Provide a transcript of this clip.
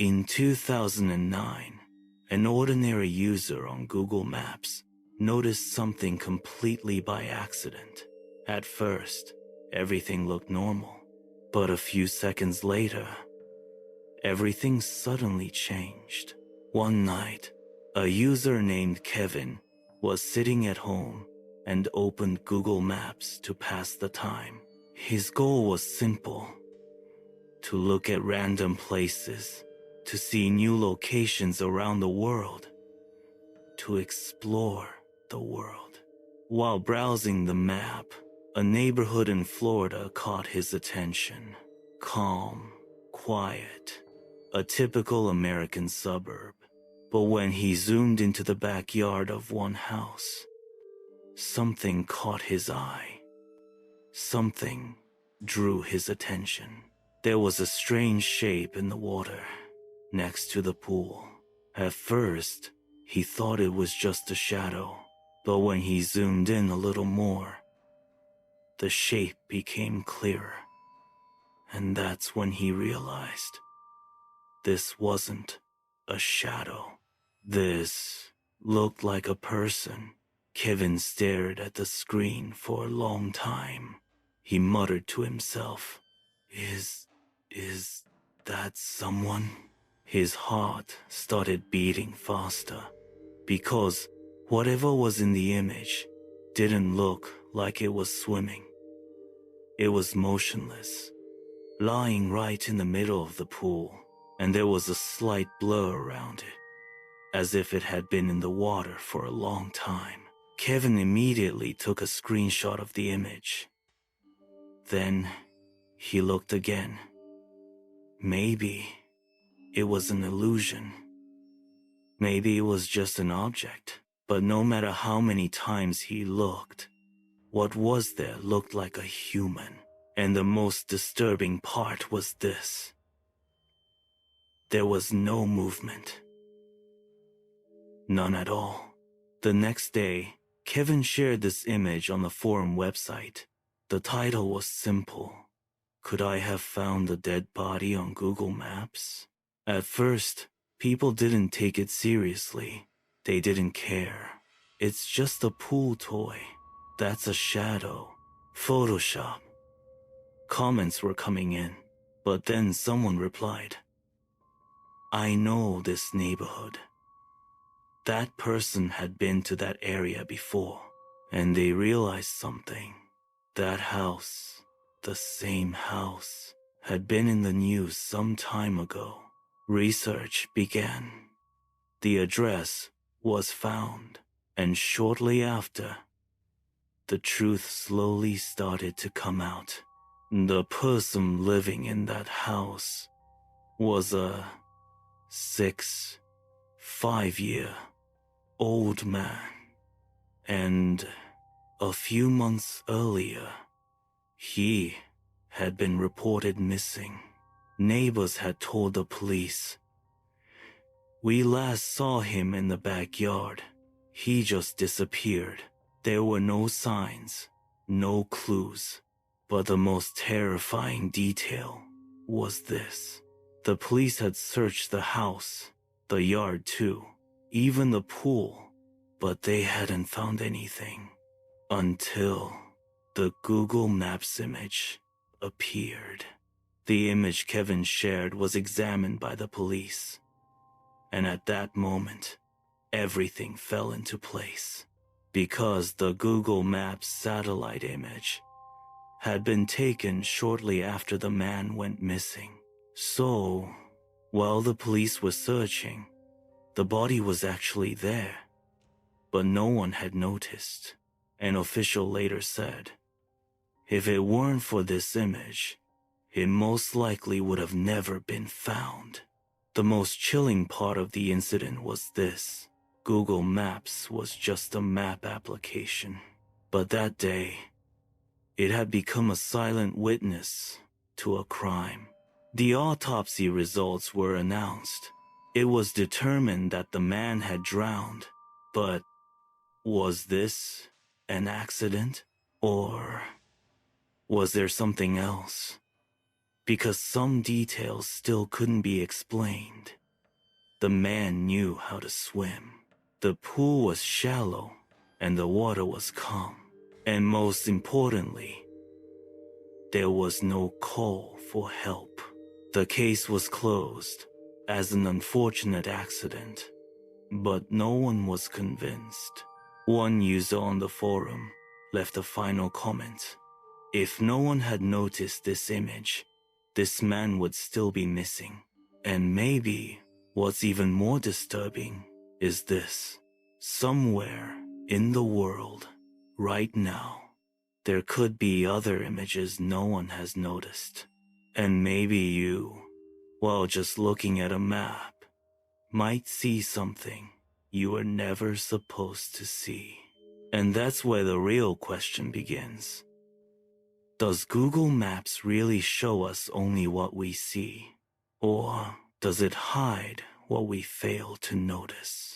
In 2009, an ordinary user on Google Maps noticed something completely by accident. At first, everything looked normal, but a few seconds later, everything suddenly changed. One night, a user named Kevin was sitting at home and opened Google Maps to pass the time. His goal was simple: to look at random places, to see new locations around the world, to explore the world. While browsing the map, a neighborhood in Florida caught his attention. Calm, quiet, a typical American suburb. But when he zoomed into the backyard of one house, something caught his eye. Something drew his attention. There was a strange shape in the water next to the pool. At first, he thought it was just a shadow, but when he zoomed in a little more, the shape became clearer. And that's when he realized this wasn't a shadow. This looked like a person. Kevin stared at the screen for a long time. He muttered to himself, Is that someone? His heart started beating faster because whatever was in the image didn't look like it was swimming. It was motionless, lying right in the middle of the pool, and there was a slight blur around it, as if it had been in the water for a long time. Kevin immediately took a screenshot of the image. Then he looked again. Maybe it was an illusion. Maybe it was just an object. But no matter how many times he looked, what was there looked like a human. And the most disturbing part was this: there was no movement. None at all. The next day, Kevin shared this image on the forum website. The title was simple: Could I have found a dead body on Google Maps? At first, people didn't take it seriously. They didn't care. It's just a pool toy. That's a shadow. Photoshop. Comments were coming in, but then someone replied, I know this neighborhood. That person had been to that area before, and they realized something. That house, the same house, had been in the news some time ago. Research began. The address was found, and shortly after, the truth slowly started to come out. The person living in that house was a 5-year-old man, and a few months earlier, he had been reported missing. Neighbors had told the police, We last saw him in the backyard. He just disappeared. There were no signs, no clues. But the most terrifying detail was this. The police had searched the house, the yard too, even the pool, but they hadn't found anything until the Google Maps image appeared. The image Kevin shared was examined by the police, and at that moment, everything fell into place. Because the Google Maps satellite image had been taken shortly after the man went missing. So, while the police were searching, the body was actually there, but no one had noticed. An official later said, if it weren't for this image, it most likely would have never been found. The most chilling part of the incident was this. Google Maps was just a map application, but that day, it had become a silent witness to a crime. The autopsy results were announced. It was determined that the man had drowned, but was this an accident? Or was there something else? because some details still couldn't be explained. The man knew how to swim. The pool was shallow and the water was calm. And most importantly, there was no call for help. The case was closed as an unfortunate accident, but no one was convinced. One user on the forum left a final comment. If no one had noticed this image, this man would still be missing. And maybe what's even more disturbing is this. Somewhere in the world, right now, there could be other images no one has noticed. And maybe you, while just looking at a map, might see something you were never supposed to see. And that's where the real question begins. Does Google Maps really show us only what we see? Or does it hide what we fail to notice?